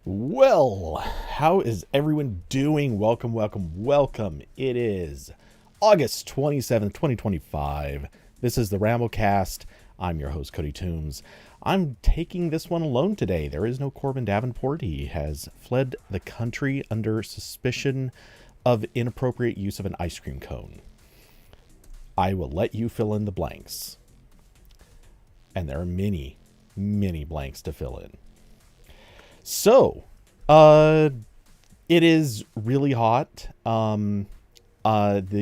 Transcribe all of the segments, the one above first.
Well, how is everyone doing? Welcome. It is August 27th, 2025. This is the RambleCast. I'm your host, Cody Toombs. I'm taking this one alone today. There is no Corbin Davenport. He has fled the country under suspicion of inappropriate use of an ice cream cone. I will let you fill in the blanks. And there are many blanks to fill in. So, it is really hot. The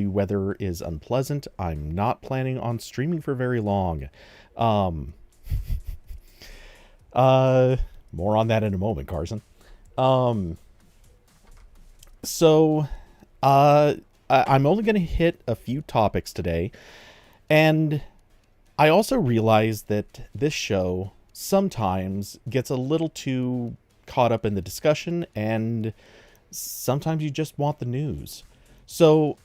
weather is unpleasant. I'm not planning on streaming for very long. More on that in a moment, Carson. I'm only going to hit a few topics today. And I also realize that this show sometimes gets a little too caught up in the discussion, and sometimes you just want the news. So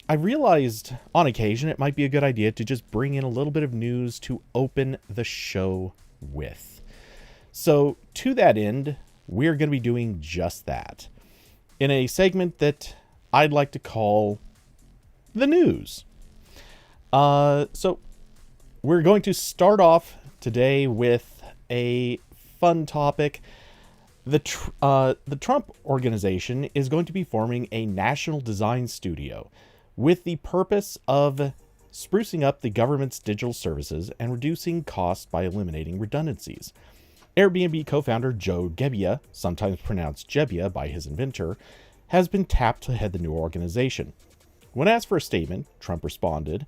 I realized on occasion it might be a good idea to just bring in a little bit of news to open the show with. So to that end, we're going to be doing just that in a segment that I'd like to call the news. So we're going to start off today with a fun topic. The Trump organization is going to be forming a national design studio with the purpose of sprucing up the government's digital services and reducing costs by eliminating redundancies. Airbnb co-founder Joe Gebbia, sometimes pronounced Jebbia by his inventor, has been tapped to head the new organization. When asked for a statement, Trump responded,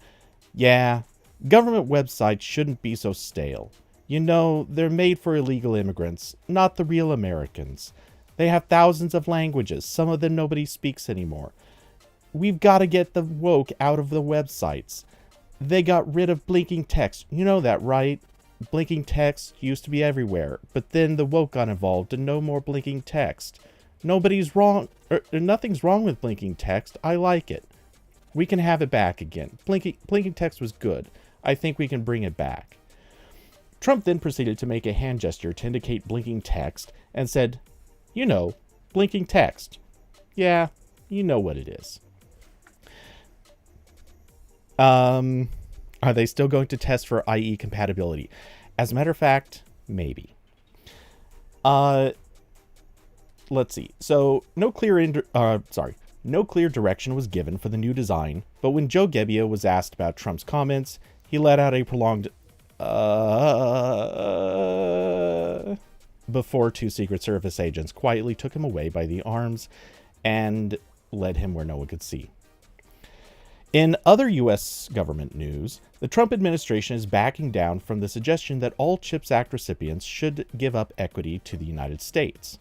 "Yeah, government websites shouldn't be so stale. You know, they're made for illegal immigrants, not the real Americans. They have thousands of languages, some of them nobody speaks anymore. We've got to get the woke out of the websites. They got rid of blinking text. You know that, right? Blinking text used to be everywhere, but then the woke got involved and no more blinking text. Nothing's wrong with blinking text. I like it. We can have it back again. Blinking text was good. I think we can bring it back." Trump then proceeded to make a hand gesture to indicate blinking text and said, "You know, blinking text. Yeah, you know what it is." Are they still going to test for IE compatibility? As a matter of fact, maybe. Let's see. So, no clear direction was given for the new design, but when Joe Gebbia was asked about Trump's comments, he let out a prolonged before two Secret Service agents quietly took him away by the arms and led him where no one could see. In other U.S. government news, the Trump administration is backing down from the suggestion that all CHIPS Act recipients should give up equity to the United States.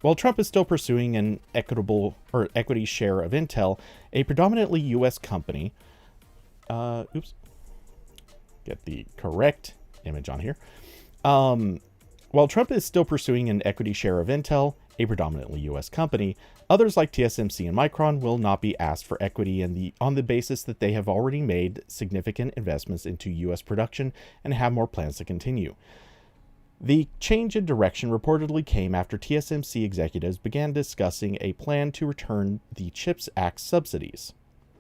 While Trump is still pursuing an equity share of Intel, a predominantly U.S. company, get the correct image on here. While Trump is still pursuing an equity share of Intel, a predominantly U.S. company, others like TSMC and Micron will not be asked for equity on the basis that they have already made significant investments into U.S. production and have more plans to continue. The change in direction reportedly came after TSMC executives began discussing a plan to return the CHIPS Act subsidies,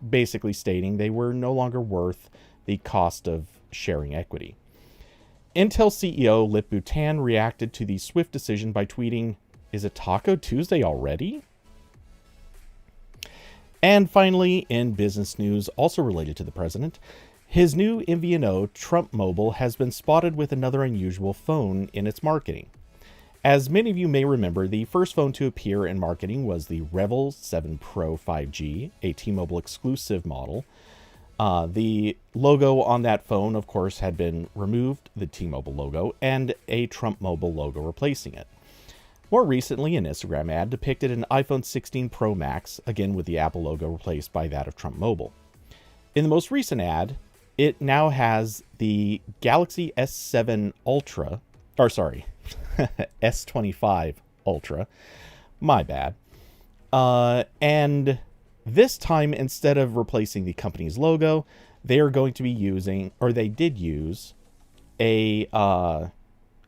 basically stating they were no longer worth the cost of sharing equity. Intel CEO Lip Bhutan reacted to the swift decision by tweeting, "Is it Taco Tuesday already?" And finally, in business news, also related to the president, his new MVNO, Trump Mobile, has been spotted with another unusual phone in its marketing. As many of you may remember, the first phone to appear in marketing was the Revel 7 Pro 5G, a T-Mobile exclusive model. The logo on that phone, of course, had been removed, the T-Mobile logo, and a Trump Mobile logo replacing it. More recently, an Instagram ad depicted an iPhone 16 Pro Max, again with the Apple logo replaced by that of Trump Mobile. In the most recent ad, it now has the Galaxy S7 Ultra, S25 Ultra, my bad, and this time, instead of replacing the company's logo, they are going to be using, or they did use, a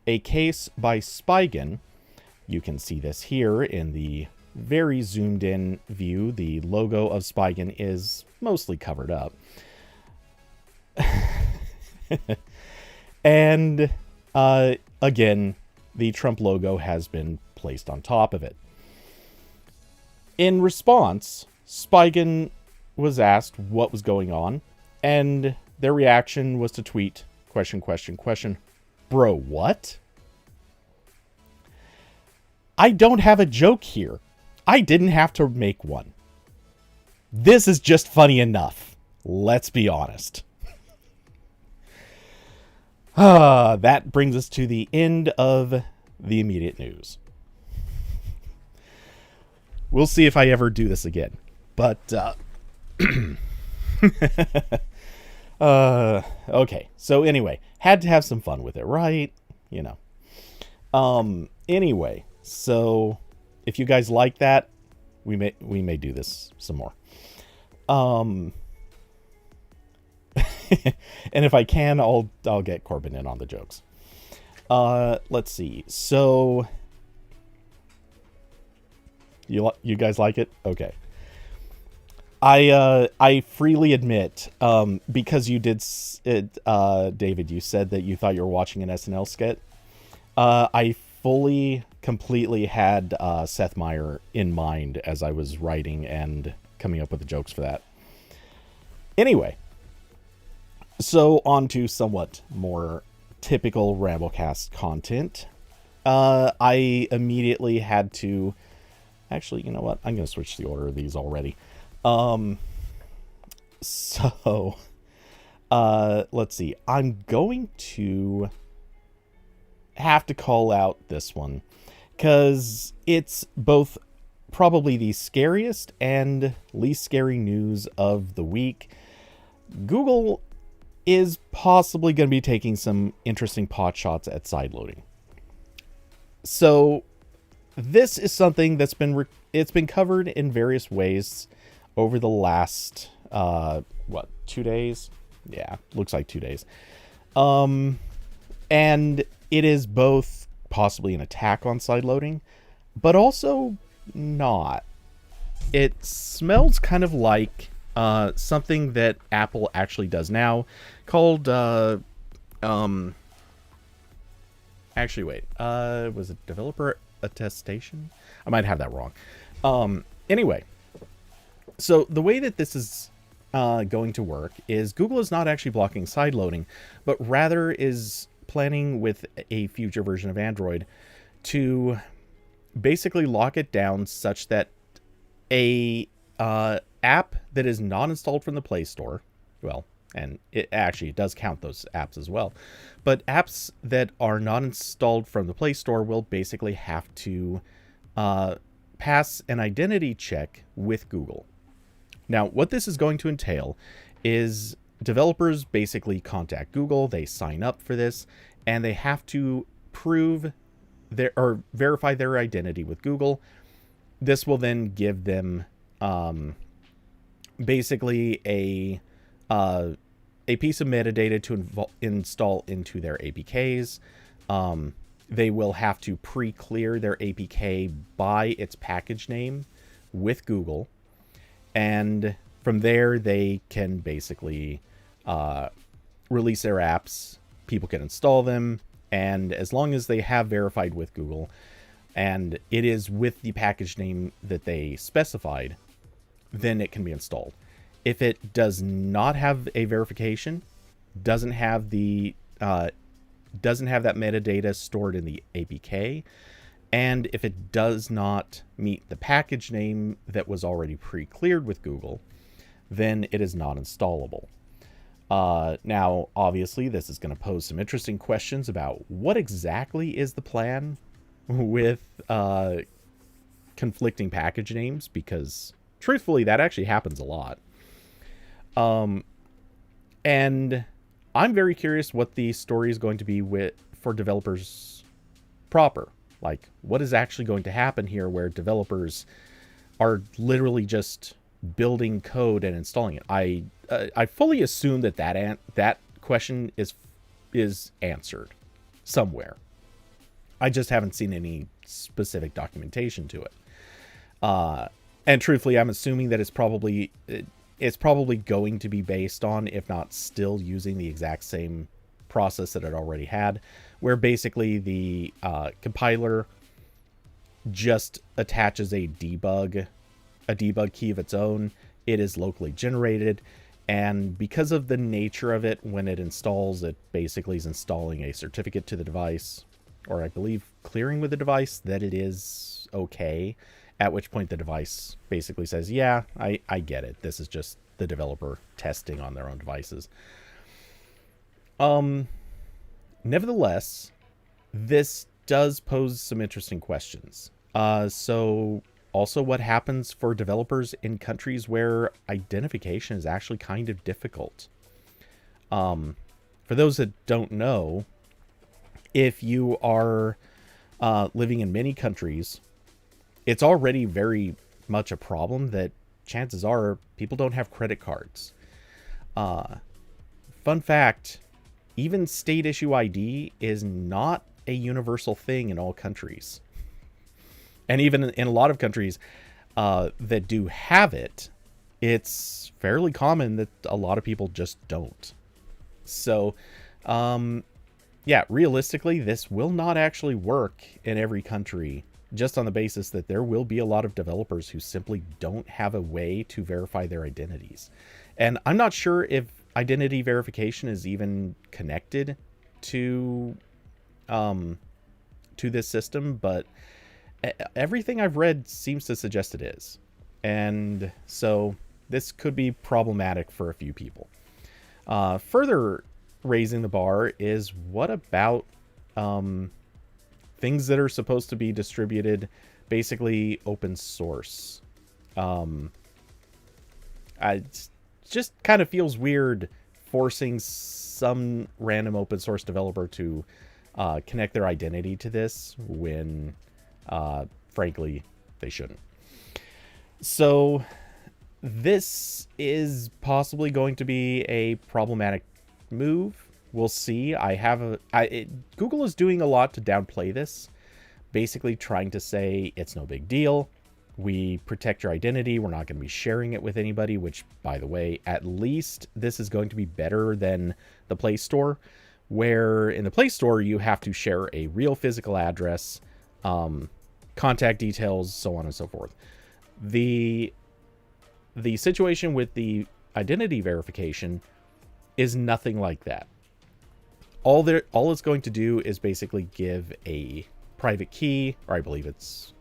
case by Spigen You can see this here in the very zoomed in view. The logo of Spigen is mostly covered up. And again, the Trump logo has been placed on top of it. In response, Spigen was asked what was going on, and their reaction was to tweet, question, question, question, bro, what? I don't have a joke here. I didn't have to make one. This is just funny enough. Let's be honest. That brings us to the end of the immediate news. We'll see if I ever do this again. But, okay. So anyway, had to have some fun with it, right? You know. Anyway, so if you guys like that, we may do this some more. And if I can, I'll get Corbin in on the jokes. Let's see. So you guys like it? Okay. I freely admit, because you did it, David, you said that you thought you were watching an SNL skit. I fully, completely had Seth Meyers in mind as I was writing and coming up with the jokes for that. Anyway, so on to somewhat more typical RambleCast content. I immediately had to... Actually, you know what? I'm going to switch the order of these already. So, let's see. I'm going to have to call out this one because it's both probably the scariest and least scary news of the week. Google is possibly going to be taking some interesting pot shots at sideloading. So this is something that's it's been covered in various ways over the last 2 days? Yeah, looks like 2 days. And it is both possibly an attack on sideloading, but also not. It smells kind of like something that Apple actually does now, called actually wait, was it developer attestation? I might have that wrong. Anyway, so the way that this is going to work is Google is not actually blocking sideloading, but rather is planning with a future version of Android to basically lock it down such that a app that is not installed from the Play Store, well, and it does count those apps as well, but apps that are not installed from the Play Store will basically have to pass an identity check with Google. Now, what this is going to entail is developers basically contact Google, they sign up for this, and they have to prove or verify their identity with Google. This will then give them basically a piece of metadata to install into their APKs. They will have to pre-clear their APK by its package name with Google. And from there, they can basically release their apps. People can install them. And as long as they have verified with Google, and it is with the package name that they specified, then it can be installed. If it does not have a verification, doesn't have that metadata stored in the APK, and if it does not meet the package name that was already pre-cleared with Google, then it is not installable. Now, obviously, this is going to pose some interesting questions about what exactly is the plan with conflicting package names, because truthfully, that actually happens a lot. And I'm very curious what the story is going to be for developers proper. Like, what is actually going to happen here where developers are literally just building code and installing it? I fully assume that question is answered somewhere. I just haven't seen any specific documentation to it. And truthfully, I'm assuming that it's probably going to be based on, if not still using the exact same process that it already had, where basically the compiler just attaches a debug key of its own. It is locally generated, and because of the nature of it, when it installs, it basically is installing a certificate to the device, or I believe clearing with the device that it is okay, at which point the device basically says, yeah, I get it. This is just the developer testing on their own devices. Nevertheless, this does pose some interesting questions. So also, what happens for developers in countries where identification is actually kind of difficult? For those that don't know, if you are living in many countries, it's already very much a problem that chances are people don't have credit cards. Fun fact, even state issue ID is not a universal thing in all countries. And even in a lot of countries that do have it, it's fairly common that a lot of people just don't. So, yeah, realistically, this will not actually work in every country, just on the basis that there will be a lot of developers who simply don't have a way to verify their identities. And I'm not sure if identity verification is even connected to this system, but everything I've read seems to suggest it is. And so this could be problematic for a few people. Further raising the bar is, what about things that are supposed to be distributed basically open source? It just kind of feels weird forcing some random open source developer to connect their identity to this when frankly they shouldn't. So this is possibly going to be a problematic move. We'll see. Google is doing a lot to downplay this, basically trying to say it's no big deal. We protect your identity. We're not going to be sharing it with anybody, which, by the way, at least this is going to be better than the Play Store, where in the Play Store you have to share a real physical address, contact details, so on and so forth. The situation with the identity verification is nothing like that. All it's going to do is basically give a private key, or I believe it's,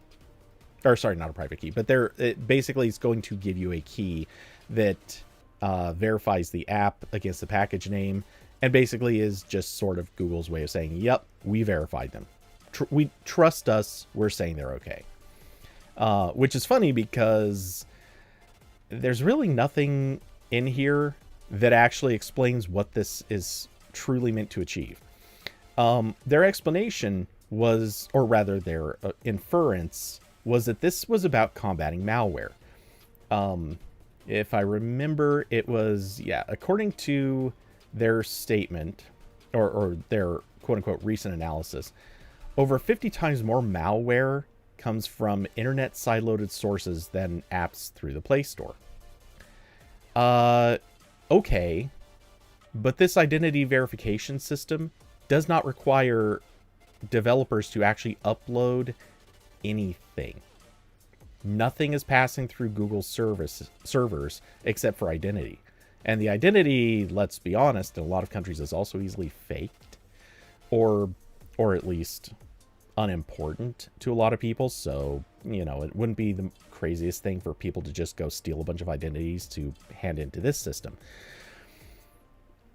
or sorry, not a private key, but it basically is going to give you a key that verifies the app against the package name, and basically is just sort of Google's way of saying, yep, we verified them. We trust us. We're saying they're okay. Which is funny because there's really nothing in here that actually explains what this is truly meant to achieve. Their explanation was, or rather their inference was, that this was about combating malware. If I remember, it was, according to their statement, or their quote-unquote recent analysis, over 50 times more malware comes from internet sideloaded sources than apps through the Play Store. Okay, but this identity verification system does not require developers to actually upload anything. Nothing is passing through Google's servers except for identity. And the identity, let's be honest, in a lot of countries is also easily faked, or at least unimportant to a lot of people. So, it wouldn't be the craziest thing for people to just go steal a bunch of identities to hand into this system.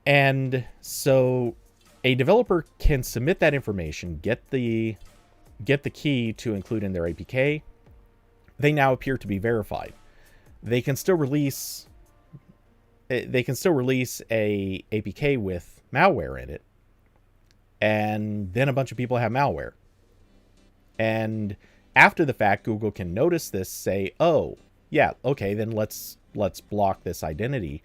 And so a developer can submit that information, get the key to include in their APK. They now appear to be verified. They can still release a APK with malware in it, and then a bunch of people have malware. And after the fact, Google can notice this, say, oh, yeah, okay, then let's block this identity,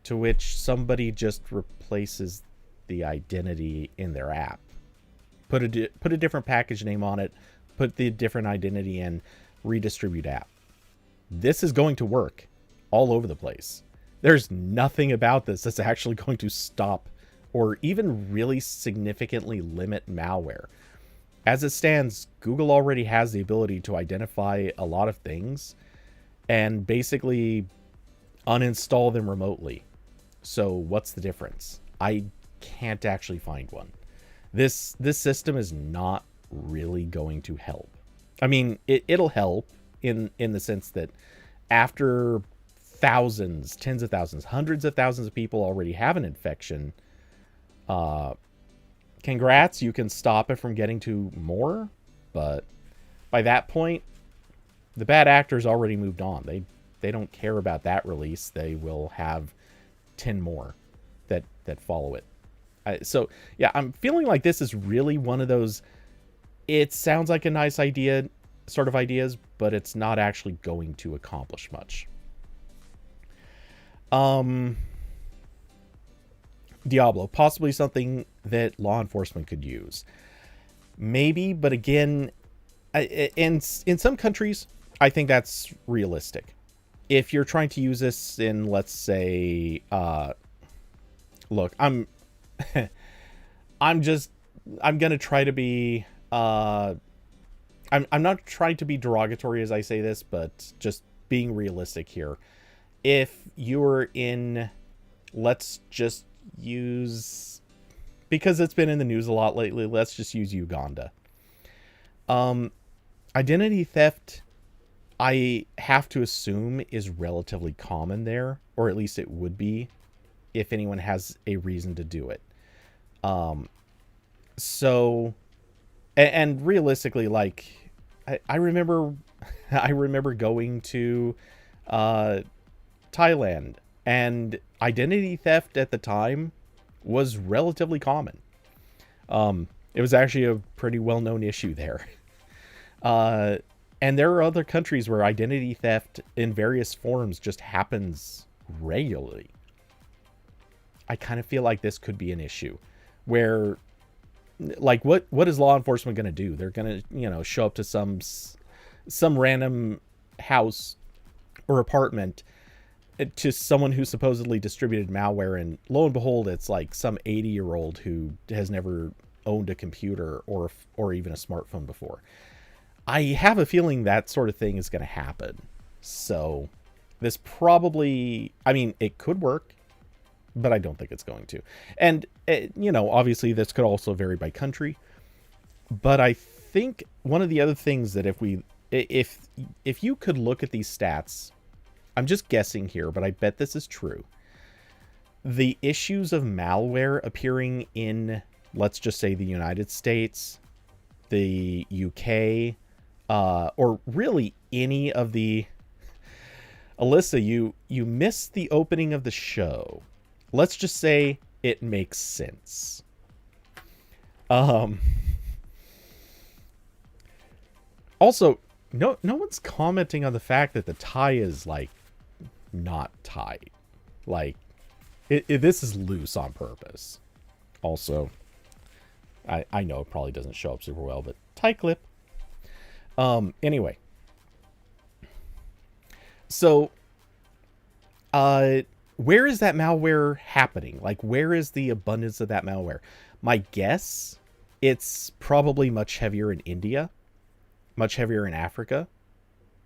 to which somebody just replaces the identity in their app, put a different package name on it, put the different identity in, redistribute app. This is going to work all over the place. There's nothing about this that's actually going to stop or even really significantly limit malware. As it stands, Google already has the ability to identify a lot of things and basically uninstall them remotely. So what's the difference? I can't actually find one. This system is not really going to help. I mean, it'll help in the sense that after thousands, tens of thousands, hundreds of thousands of people already have an infection, congrats, you can stop it from getting to more. But by that point, the bad actors already moved on. They don't care about that release. They will have 10 more that follow it. So yeah, I'm feeling like this is really one of those, it sounds like a nice idea sort of ideas, but it's not actually going to accomplish much. Diablo, possibly something that law enforcement could use. Maybe, but again, in some countries, I think that's realistic. If you're trying to use this in, let's say, look, I'm gonna try to be, I'm not trying to be derogatory as I say this, but just being realistic here. If you're in, let's just use, because it's been in the news a lot lately, let's just use Uganda. Identity theft, I have to assume, is relatively common there, or at least it would be if anyone has a reason to do it. So, and realistically, like, I remember going to Thailand, and identity theft at the time was relatively common. It was actually a pretty well-known issue there. And there are other countries where identity theft in various forms just happens regularly. I kind of feel like this could be an issue where, like, what is law enforcement going to do? They're going to, show up to some random house or apartment to someone who supposedly distributed malware, and lo and behold, it's like some 80-year-old who has never owned a computer or even a smartphone before. I have a feeling that sort of thing is going to happen. So this probably, I mean, it could work, but I don't think it's going to. And, obviously this could also vary by country. But I think one of the other things that if you could look at these stats, I'm just guessing here, but I bet this is true. The issues of malware appearing in, let's just say, the United States, the UK, or really any of the... Alyssa, you missed the opening of the show. Let's just say it makes sense. Also, no one's commenting on the fact that the tie is, like, not tight. Like, this is loose on purpose. Also, I know it probably doesn't show up super well, but tie clip. Anyway. So, where is that malware happening? Like, where is the abundance of that malware? My guess, it's probably much heavier in India, much heavier in Africa,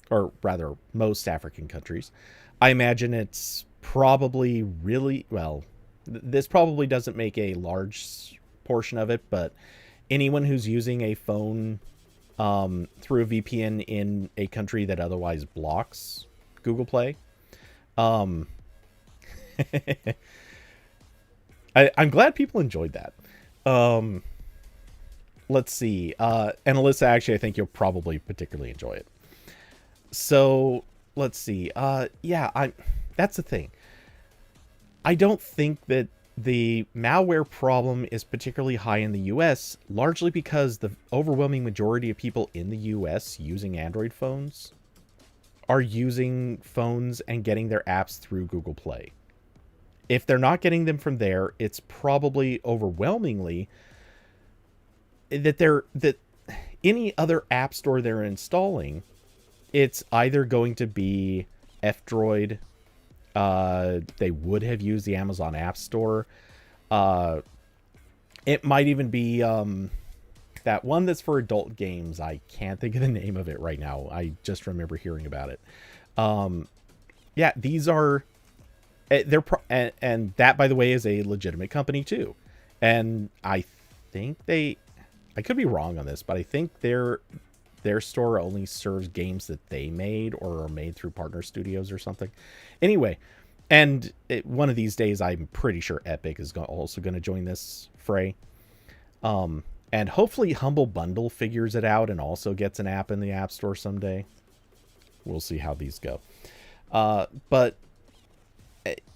or rather, most African countries. I imagine it's probably really, well, this probably doesn't make a large portion of it, but anyone who's using a phone through a VPN in a country that otherwise blocks Google Play, I'm glad people enjoyed that. Let's see. And Alyssa, actually, I think you'll probably particularly enjoy it. So let's see. That's the thing. I don't think that the malware problem is particularly high in the US, largely because the overwhelming majority of people in the US using Android phones are using phones and getting their apps through Google Play. If they're not getting them from there, it's probably overwhelmingly that any other app store they're installing, it's either going to be F-Droid. They would have used the Amazon App Store. It might even be that one that's for adult games. I can't think of the name of it right now. I just remember hearing about it. Yeah, these are and that, by the way, is a legitimate company too. And I think I could be wrong on this, but I think their store only serves games that they made or are made through partner studios or something. Anyway, and one of these days, I'm pretty sure Epic is also going to join this fray. And hopefully Humble Bundle figures it out and also gets an app in the App Store someday. We'll see how these go. But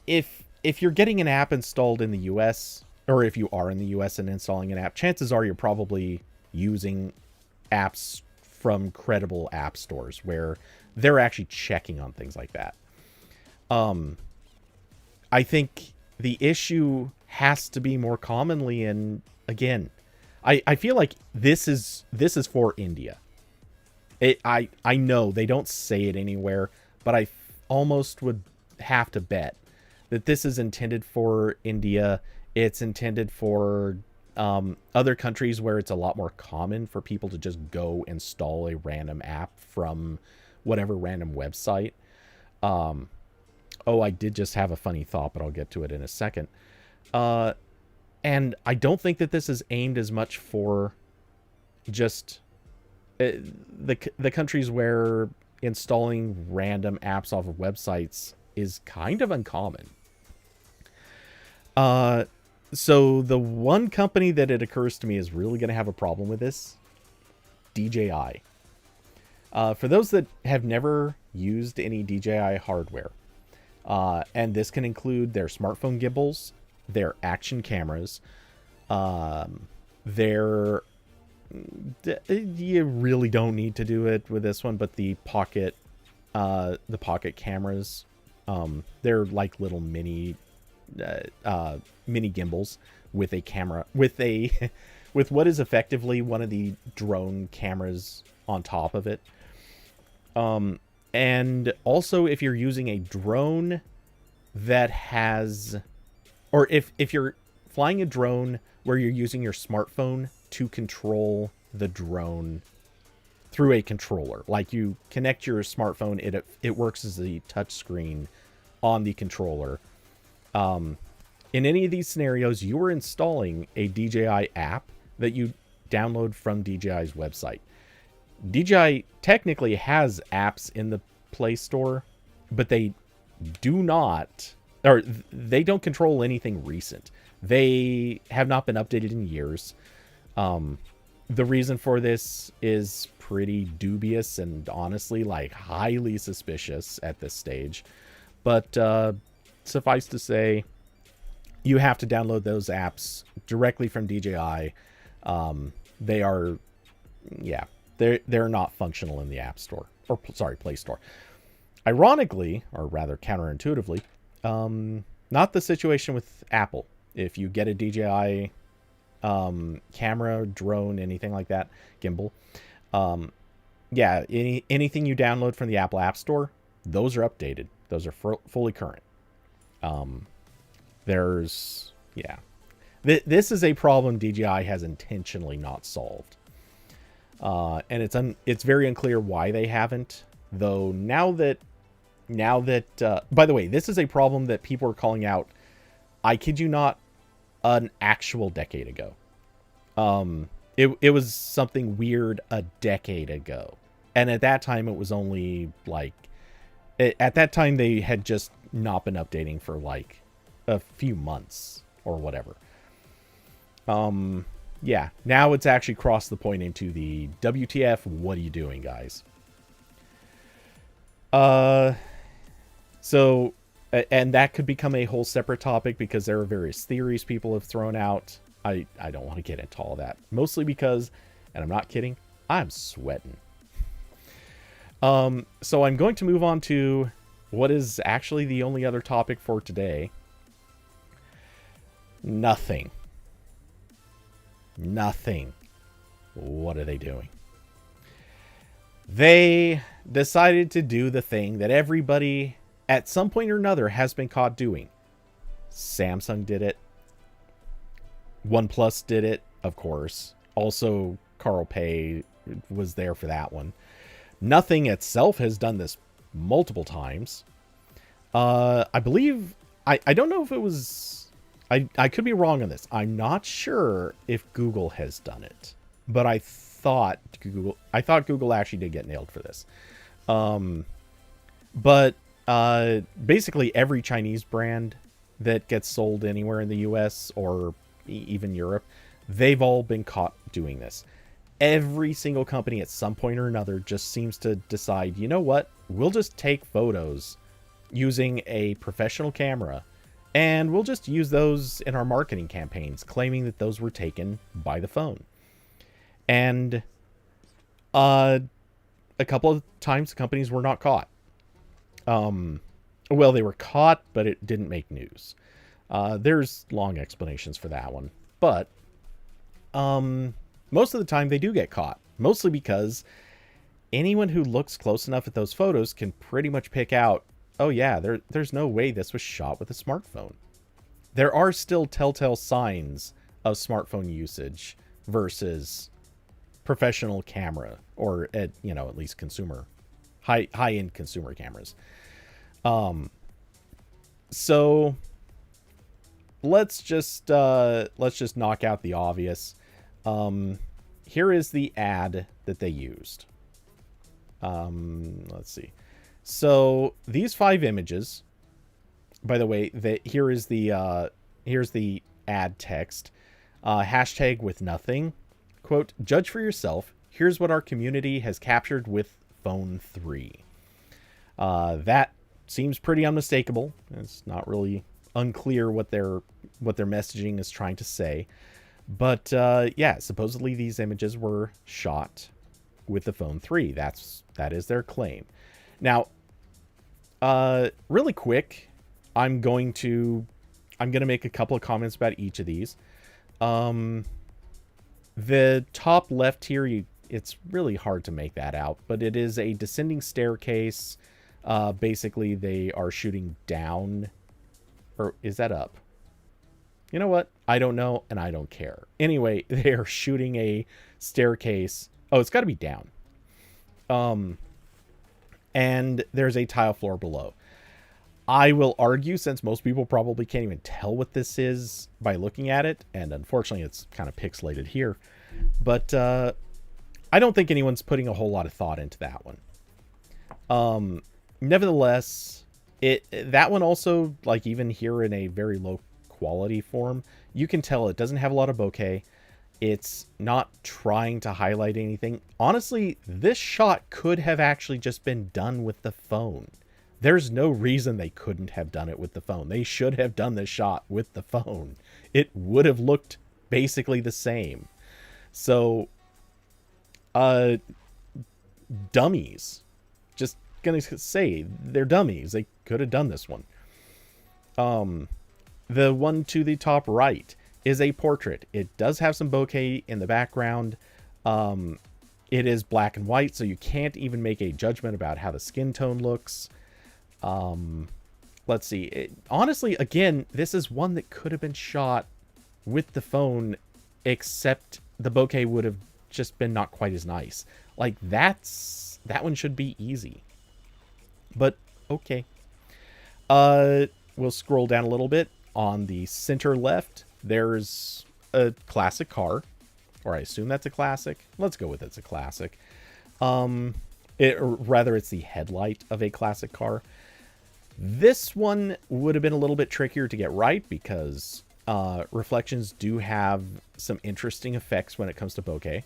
if you're getting an app installed in the US, or if you are in the US and installing an app, chances are you're probably using apps from credible app stores where they're actually checking on things like that. I think the issue has to be more commonly in, again, I feel like this is for India. I know they don't say it anywhere, but I almost would have to bet that this is intended for India. It's intended for other countries where it's a lot more common for people to just go install a random app from whatever random website. I did just have a funny thought, but I'll get to it in a second. And I don't think that this is aimed as much for just the countries where installing random apps off of websites is kind of uncommon. So the one company that it occurs to me is really going to have a problem with this, DJI. For those that have never used any DJI hardware, and this can include their smartphone gimbals, their action cameras, you really don't need to do it with this one, but the pocket cameras, they're like little mini gimbals with a camera, with what is effectively one of the drone cameras on top of it. And also, if you're using a drone that has, or if you're flying a drone where you're using your smartphone to control the drone through a controller, like you connect your smartphone, it works as a touch screen on the controller. In any of these scenarios, you are installing a DJI app that you download from DJI's website. DJI technically has apps in the Play Store, but they don't control anything recent. They have not been updated in years. The reason for this is pretty dubious and honestly, like, highly suspicious at this stage. But suffice to say, you have to download those apps directly from DJI. They're not functional in the App Store, or Play Store. Ironically, or rather counterintuitively, not the situation with Apple. If you get a DJI camera, drone, anything like that, gimbal, anything you download from the Apple App Store, those are updated. Those are fully current. This is a problem DJI has intentionally not solved. And it's very unclear why they haven't, though. Now that by the way, this is a problem that people are calling out, I kid you not, an actual decade ago. It was something weird a decade ago. And at that time, it was only like, at that time, they had just not been updating for like a few months or whatever. Now it's actually crossed the point into the WTF, what are you doing, guys? So, and that could become a whole separate topic because there are various theories people have thrown out. I don't want to get into all that, mostly because, and I'm not kidding, I'm sweating. So I'm going to move on to what is actually the only other topic for today. Nothing. what are they doing? They decided to do the thing that everybody at some point or another has been caught doing. Samsung did it. OnePlus did it, of course. Also, Carl Pei was there for that one. Nothing itself has done this multiple times. I believe... I don't know if it was... I could be wrong on this. I'm not sure if Google has done it. But I thought Google actually did get nailed for this. But basically every Chinese brand that gets sold anywhere in the US or even Europe, they've all been caught doing this. Every single company at some point or another just seems to decide, you know what? We'll just take photos using a professional camera and we'll just use those in our marketing campaigns, claiming that those were taken by the phone. And a couple of times companies were not caught. Well, they were caught, but it didn't make news. There's long explanations for that one. But most of the time they do get caught. Mostly because anyone who looks close enough at those photos can pretty much pick out, oh yeah, there's no way this was shot with a smartphone. There are still telltale signs of smartphone usage versus professional camera, or at least consumer, high-end consumer cameras. So let's just knock out the obvious. Here is the ad that they used. Let's see. So these 5 images, by the way, here's the ad text. Hashtag with nothing. Quote, judge for yourself. Here's what our community has captured with phone 3. That seems pretty unmistakable. It's not really unclear what their messaging is trying to say. But yeah, supposedly these images were shot with the phone 3. That is their claim. Now, really quick, I'm going to make a couple of comments about each of these. The top left here, it's really hard to make that out, but it is a descending staircase. Basically, they are shooting down, or is that up? You know what? I don't know, and I don't care. Anyway, they are shooting a staircase. Oh, it's got to be down. And there's a tile floor below. I will argue, since most people probably can't even tell what this is by looking at it, and unfortunately it's kind of pixelated here, but I don't think anyone's putting a whole lot of thought into that one. Nevertheless, that one also, like even here in a very low quality form, you can tell it doesn't have a lot of bokeh. It's not trying to highlight anything. Honestly, this shot could have actually just been done with the phone. There's no reason they couldn't have done it with the phone. They should have done this shot with the phone. It would have looked basically the same. So, dummies. Just gonna say, they're dummies. They could have done this one. The one to the top right is a portrait. It does have some bokeh in the background. It is black and white, so you can't even make a judgment about how the skin tone looks. Let's see. Honestly, again, this is one that could have been shot with the phone, except the bokeh would have just been not quite as nice. Like, that one should be easy. But, okay. We'll scroll down a little bit. On the center left, there's a classic car. Or I assume that's a classic. Let's go with it's a classic. Or rather, it's the headlight of a classic car. This one would have been a little bit trickier to get right because reflections do have some interesting effects when it comes to bokeh.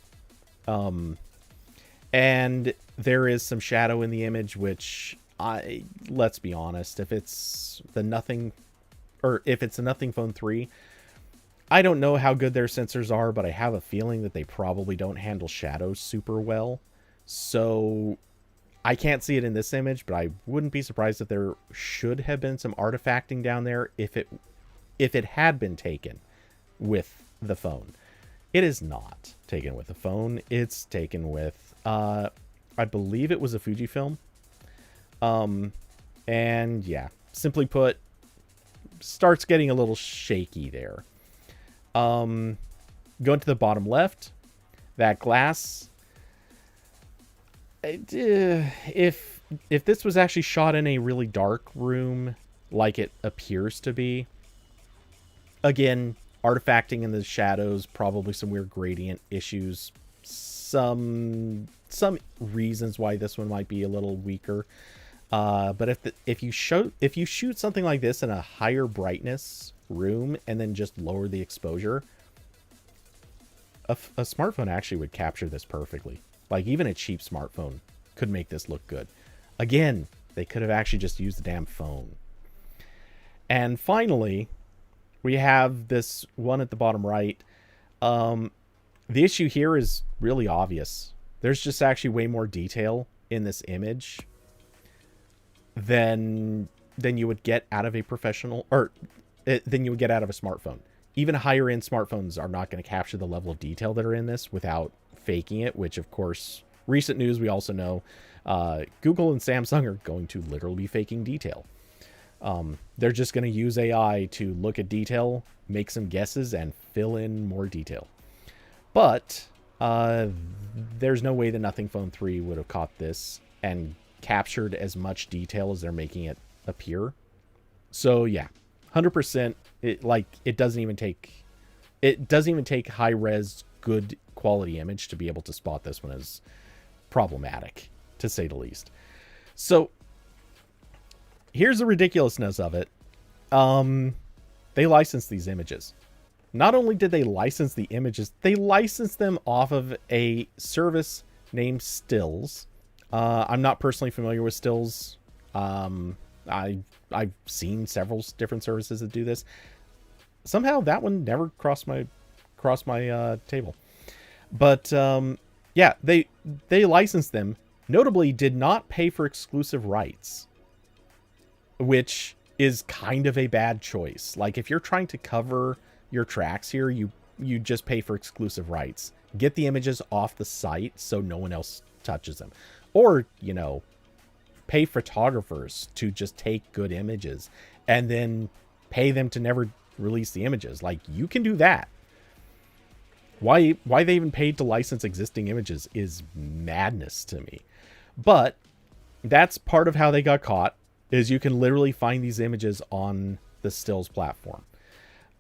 And there is some shadow in the image, which let's be honest, if it's a Nothing Phone 3, I don't know how good their sensors are, but I have a feeling that they probably don't handle shadows super well. So I can't see it in this image, but I wouldn't be surprised if there should have been some artifacting down there if it had been taken with the phone. It is not taken with a phone. It's taken with, I believe it was a Fujifilm. And yeah, simply put, starts getting a little shaky there. Going to the bottom left, that glass. If this was actually shot in a really dark room, like it appears to be, again, artifacting in the shadows, probably some weird gradient issues, some reasons why this one might be a little weaker. But if you shoot something like this in a higher brightness room and then just lower the exposure, a smartphone actually would capture this perfectly. Like, even a cheap smartphone could make this look good. Again, they could have actually just used the damn phone. And finally, we have this one at the bottom right. The issue here is really obvious. There's just actually way more detail in this image than you would get out of a professional, or than you would get out of a smartphone. Even higher end smartphones are not going to capture the level of detail that are in this without faking it, which of course, recent news, we also know Google and Samsung are going to literally be faking detail. They're just going to use AI to look at detail, make some guesses, and fill in more detail. But there's no way the Nothing Phone 3 would have caught this and captured as much detail as they're making it appear. So yeah, 100%. It doesn't even take high res, good quality image to be able to spot this one as problematic, to say the least. So here's the ridiculousness of it. They licensed these images. Not only did they license the images, they licensed them off of a service named Stills. I'm not personally familiar with Stills. I've seen several different services that do this. Somehow that one never crossed my table. But yeah, they licensed them. Notably, did not pay for exclusive rights, which is kind of a bad choice. Like, if you're trying to cover your tracks here, you just pay for exclusive rights. Get the images off the site so no one else touches them. Or, pay photographers to just take good images and then pay them to never release the images. Like, you can do that. Why they even paid to license existing images is madness to me. But that's part of how they got caught, is you can literally find these images on the Stills platform.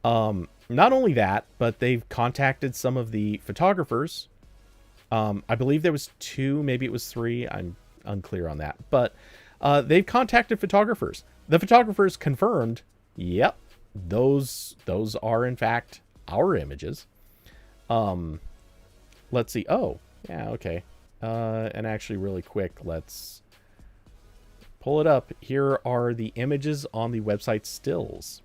Not only that, but they've contacted some of the photographers. I believe there was 2, maybe it was 3. I'm unclear on that. But they've contacted photographers. The photographers confirmed, yep, those are in fact our images. Let's see. Oh, yeah, okay. And actually really quick, let's pull it up. Here are the images on the website Stills.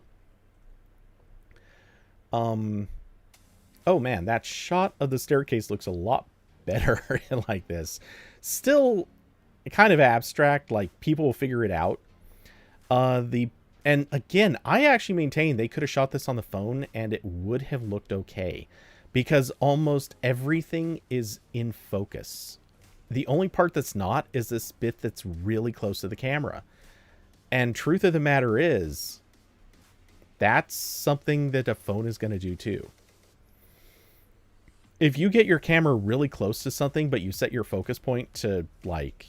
Oh man, that shot of the staircase looks a lot better like this. Still kind of abstract, like people will figure it out. And again, I actually maintain they could have shot this on the phone and it would have looked okay, because almost everything is in focus. The only part that's not is this bit that's really close to the camera. And truth of the matter is, that's something that a phone is going to do too. If you get your camera really close to something, but you set your focus point to, like,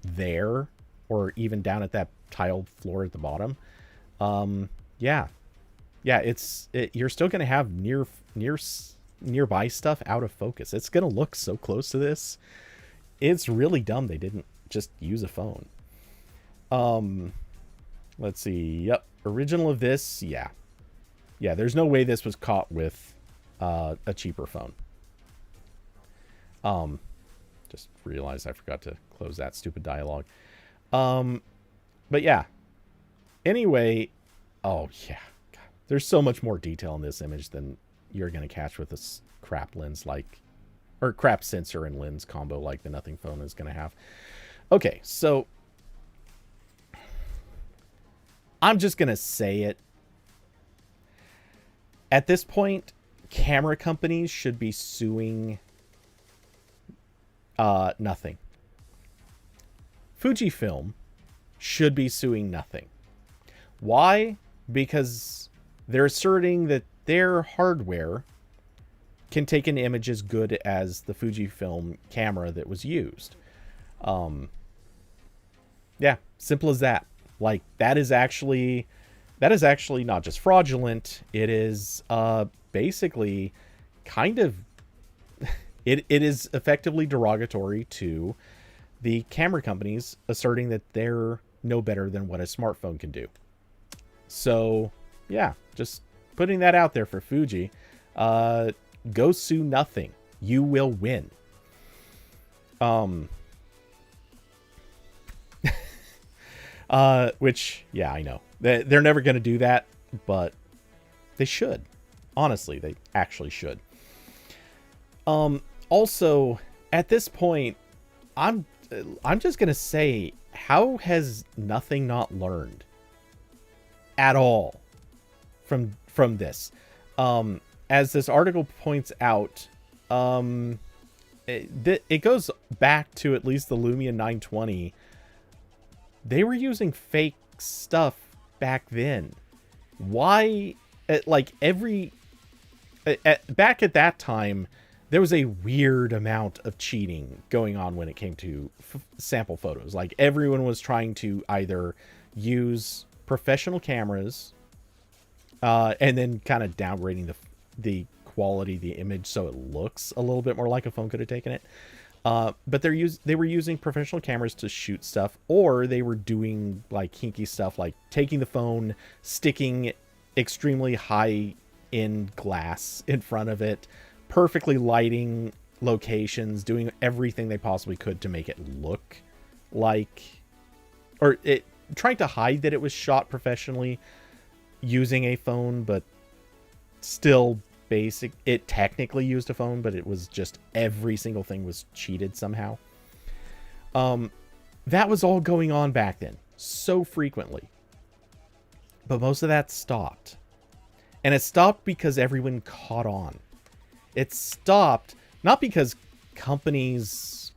there, or even down at that tiled floor at the bottom, yeah, you're still going to have nearby stuff out of focus. It's going to look so close to this. It's really dumb they didn't just use a phone. Let's see. Yep. Original of this. Yeah. There's no way this was caught with a cheaper phone. Just realized I forgot to close that stupid dialogue. But yeah. Anyway. Oh yeah. God, there's so much more detail in this image than you're going to catch with this crap lens or crap sensor and lens combo like the Nothing Phone is going to have. Okay, so I'm just going to say it. At this point, camera companies should be suing nothing. Fujifilm should be suing nothing. Why? Because they're asserting that their hardware can take an image as good as the Fujifilm camera that was used. Yeah, simple as that. Like, that is actually not just fraudulent. It is basically kind of it is effectively derogatory to the camera companies, asserting that they're no better than what a smartphone can do. So yeah, just putting that out there for Fuji. Go sue nothing. You will win. Which, yeah, I know. They're never going to do that, but they should. Honestly, they actually should. Also, at this point, I'm just going to say, how has nothing not learned at all from this? As this article points out, it goes back to at least the Lumia 920. They were using fake stuff back then. Why? Back at that time, there was a weird amount of cheating going on when it came to sample photos. Like, everyone was trying to either use professional cameras and then kind of downgrading the quality of the image so it looks a little bit more like a phone could have taken it. But they were using professional cameras to shoot stuff, or they were doing like kinky stuff, like taking the phone, sticking extremely high end glass in front of it, perfectly lighting locations, doing everything they possibly could to make it look like, or it trying to hide that it was shot professionally using a phone, but still basic. It technically used a phone, but it was just every single thing was cheated somehow. That was all going on back then so frequently, but most of that stopped, and it stopped because everyone caught on. It stopped not because companies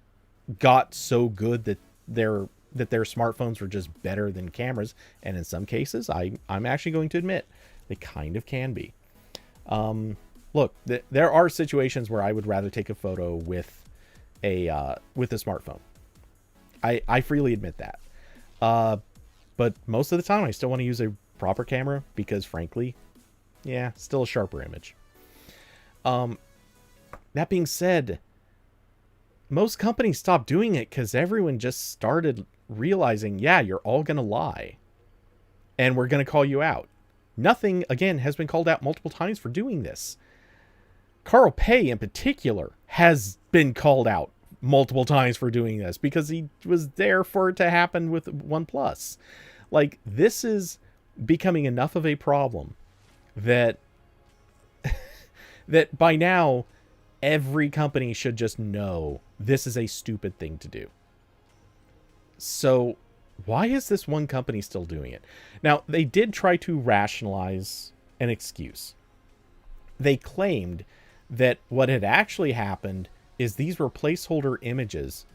got so good that their smartphones were just better than cameras, and in some cases I'm actually going to admit they kind of can be. Look, there are situations where I would rather take a photo with a smartphone. I freely admit that. But most of the time I still want to use a proper camera because, frankly, yeah, still a sharper image. That being said, most companies stopped doing it because everyone just started realizing, yeah, you're all going to lie, and we're going to call you out. Nothing, again, has been called out multiple times for doing this. Carl Pei, in particular, has been called out multiple times for doing this because he was there for it to happen with OnePlus. Like, this is becoming enough of a problem that that by now every company should just know this is a stupid thing to do. So why is this one company still doing it? Now, they did try to rationalize an excuse. They claimed that what had actually happened is these were placeholder images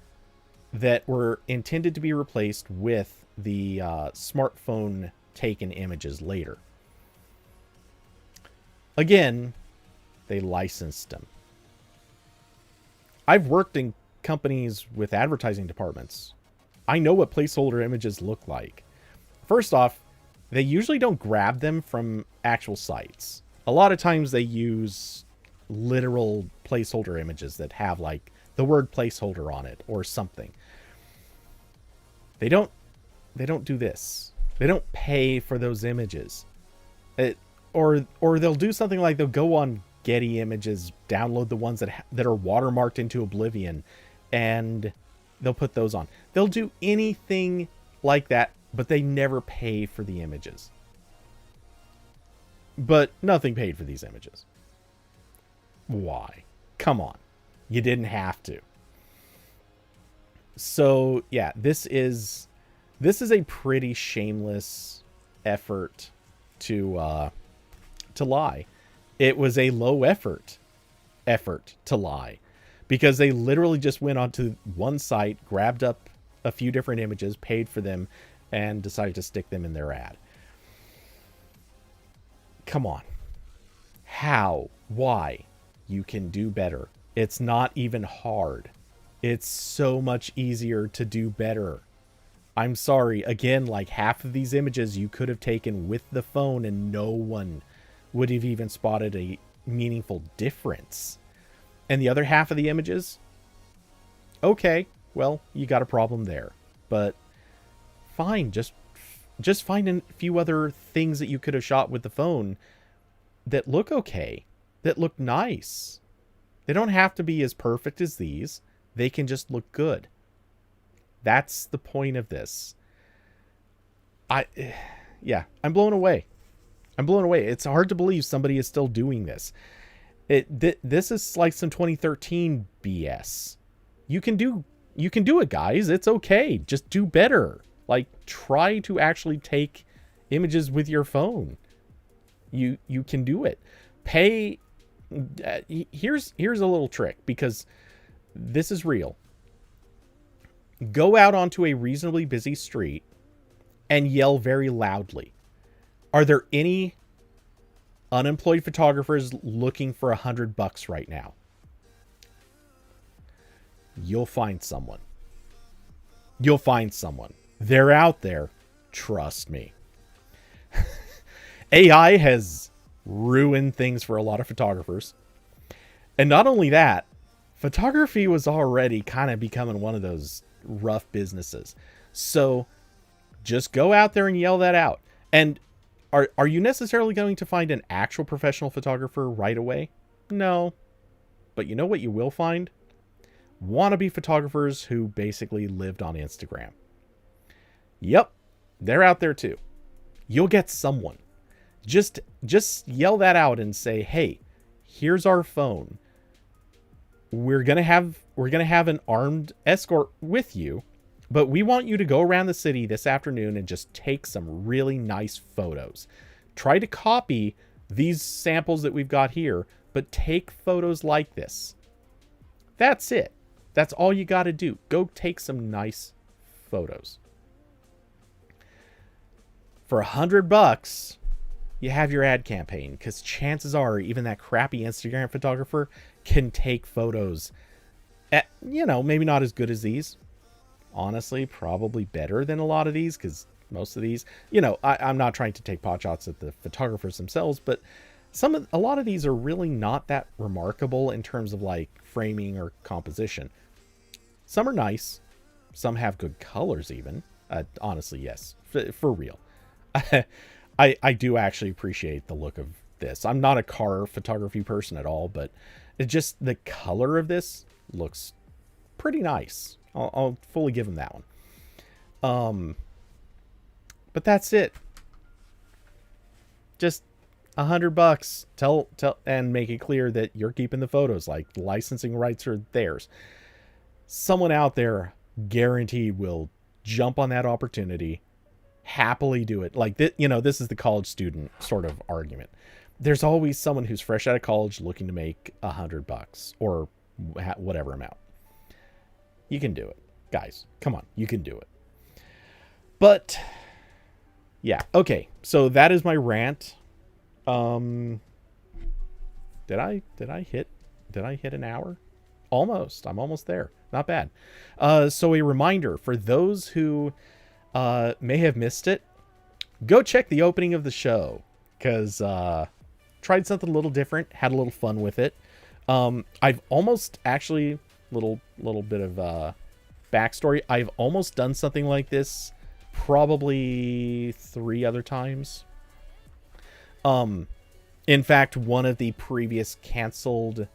that were intended to be replaced with the smartphone taken images later. Again, they licensed them. I've worked in companies with advertising departments. I know what placeholder images look like. First off, they usually don't grab them from actual sites. A lot of times they use literal placeholder images that have like the word placeholder on it or something. They don't do this. They don't pay for those images. Or they'll do something like they'll go on Getty Images, download the ones that are watermarked into oblivion, and they'll put those on. They'll do anything like that, but they never pay for the images. But nothing paid for these images. Why? Come on. You didn't have to. So, yeah, this is a pretty shameless effort to lie. It was a low effort to lie, because they literally just went onto one site, grabbed up a few different images, paid for them, and decided to stick them in their ad. Come on. How? Why? You can do better. It's not even hard. It's so much easier to do better. I'm sorry. Again, like half of these images you could have taken with the phone and no one would have even spotted a meaningful difference. And the other half of the images, okay, well, you got a problem there. But fine, just find a few other things that you could have shot with the phone that look okay, that look nice. They don't have to be as perfect as these. They can just look good. That's the point of this. I'm blown away. It's hard to believe somebody is still doing this. This is like some 2013 BS. You can do it, guys. It's okay. Just do better. Like, try to actually take images with your phone. You can do it. Pay. Here's a little trick, because this is real. Go out onto a reasonably busy street and yell very loudly. Are there any unemployed photographers looking for $100 right now? You'll find someone. They're out there. Trust me. AI has ruined things for a lot of photographers. And not only that, photography was already kind of becoming one of those rough businesses. So just go out there and yell that out. And are you necessarily going to find an actual professional photographer right away? No. But you know what you will find? Wannabe photographers who basically lived on Instagram. Yep, they're out there too. You'll get someone. Just yell that out and say, hey, here's our phone. We're gonna have an armed escort with you, but we want you to go around the city this afternoon and just take some really nice photos. Try to copy these samples that we've got here, but take photos like this. That's it. That's all you got to do. Go take some nice photos. For $100, you have your ad campaign, because chances are even that crappy Instagram photographer can take photos at, maybe not as good as these. Honestly, probably better than a lot of these, because most of these, I'm not trying to take pot shots at the photographers themselves, but a lot of these are really not that remarkable in terms of like framing or composition. Some are nice. Some have good colors even. Honestly, yes, for real. I do actually appreciate the look of this. I'm not a car photography person at all, but it's just the color of this looks pretty nice. I'll fully give them that one. But that's it. Just $100. Tell and make it clear that you're keeping the photos. Like, the licensing rights are theirs. Someone out there guaranteed will jump on that opportunity, happily do it. Like, this is the college student sort of argument. There's always someone who's fresh out of college looking to make $100 or whatever amount. You can do it, guys. Come on, you can do it. But yeah, okay. So that is my rant. Did I hit an hour? Almost. I'm almost there. Not bad. So a reminder for those who may have missed it, go check the opening of the show, because tried something a little different, had a little fun with it. I've almost actually little bit of backstory. I've almost done something like this probably 3 other times. In fact, one of the previous canceled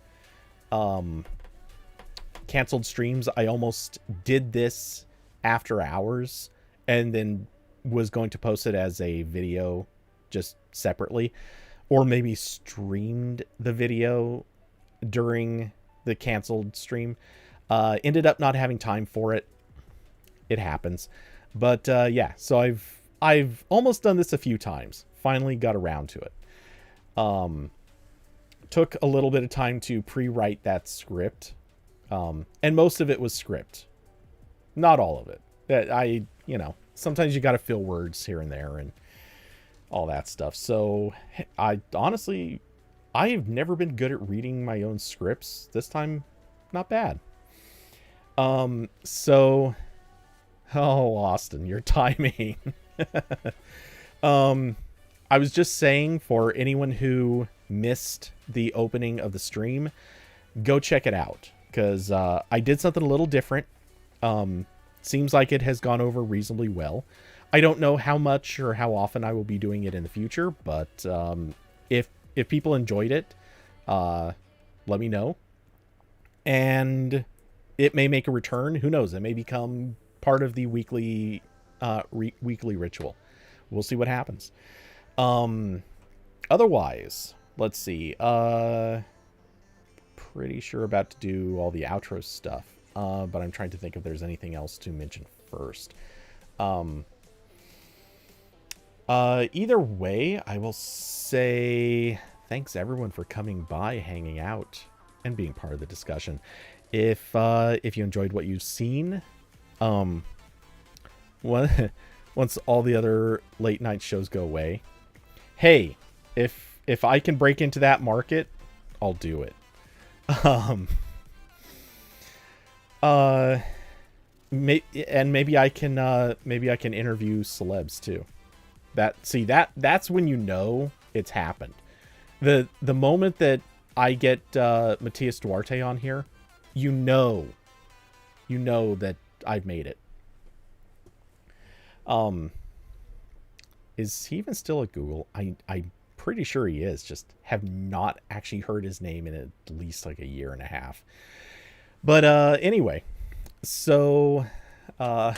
streams, I almost did this after hours and then was going to post it as a video just separately, or maybe streamed the video during the canceled stream. Ended up not having time for it. It happens. But yeah, so I've almost done this a few times. Finally got around to it. took a little bit of time to pre-write that script. And most of it was script. Not all of it. That sometimes you got to fill words here and there and all that stuff. So I have never been good at reading my own scripts. This time, not bad. So, Austin, your timing. I was just saying, for anyone who missed the opening of the stream, go check it out, because I did something a little different. Seems like it has gone over reasonably well. I don't know how much or how often I will be doing it in the future, but if people enjoyed it, let me know. And it may make a return. Who knows? It may become part of the weekly ritual. We'll see what happens. Otherwise, let's see. Pretty sure about to do all the outro stuff. But I'm trying to think if there's anything else to mention first. Either way, I will say thanks everyone for coming by, hanging out, and being part of the discussion. If you enjoyed what you've seen, once all the other late night shows go away, hey, if I can break into that market, I'll do it. Maybe I can interview celebs too. That's when you know it's happened. The moment that I get Matias Duarte on here, you know that I've made it. Is he even still at Google? I'm pretty sure he is. Just have not actually heard his name in at least like a year and a half. But anyway, so yeah,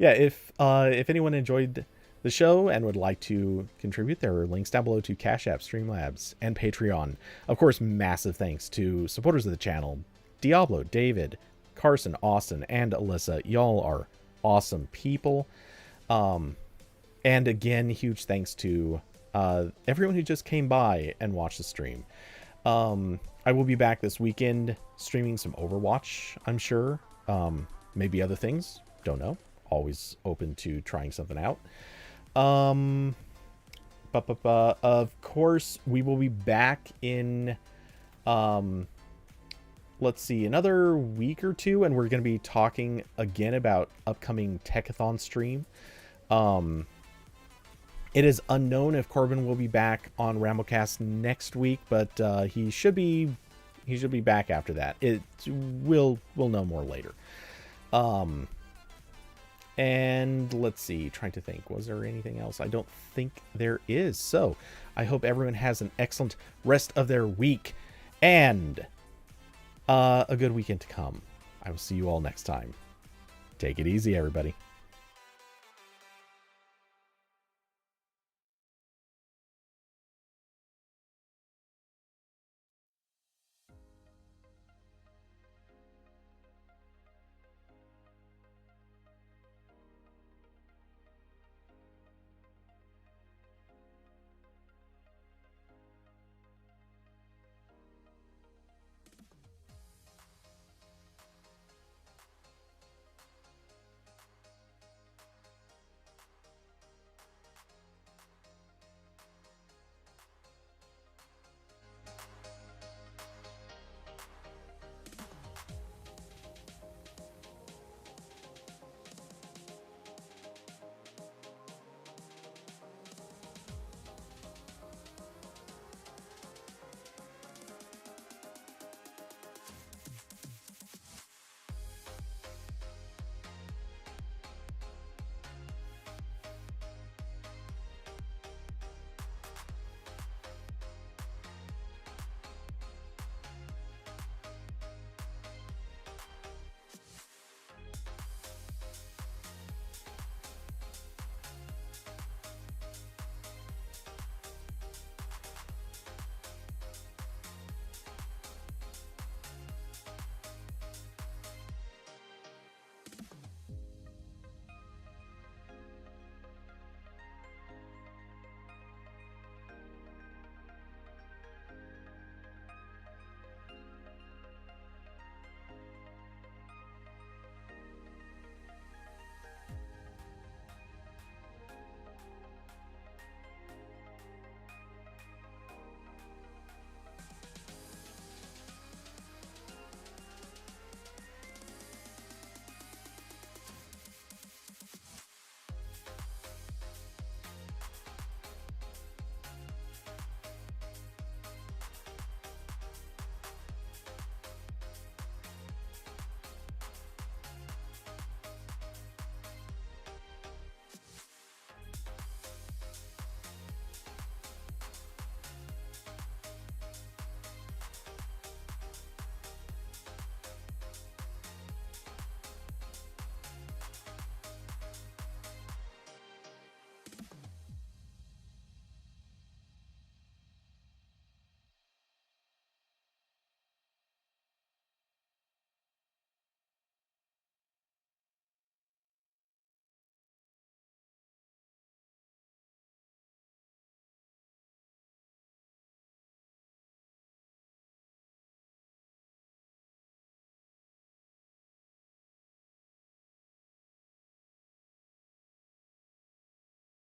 if anyone enjoyed the show and would like to contribute, there are links down below to Cash App, Streamlabs, and Patreon. Of course, massive thanks to supporters of the channel: Diablo, David, Carson, Austin, and Alyssa. Y'all are awesome people. And again, huge thanks to everyone who just came by and watched the stream. I will be back this weekend streaming some Overwatch, I'm sure. Maybe other things, don't know. Always open to trying something out. Of course, we will be back in let's see, another week or two, and we're going to be talking again about upcoming Techathon stream. It is unknown if Corbin will be back on RambleCast next week, but he should be back after that. We'll know more later. And let's see, trying to think, was there anything else? I don't think there is. So I hope everyone has an excellent rest of their week and a good weekend to come. I will see you all next time. Take it easy, everybody.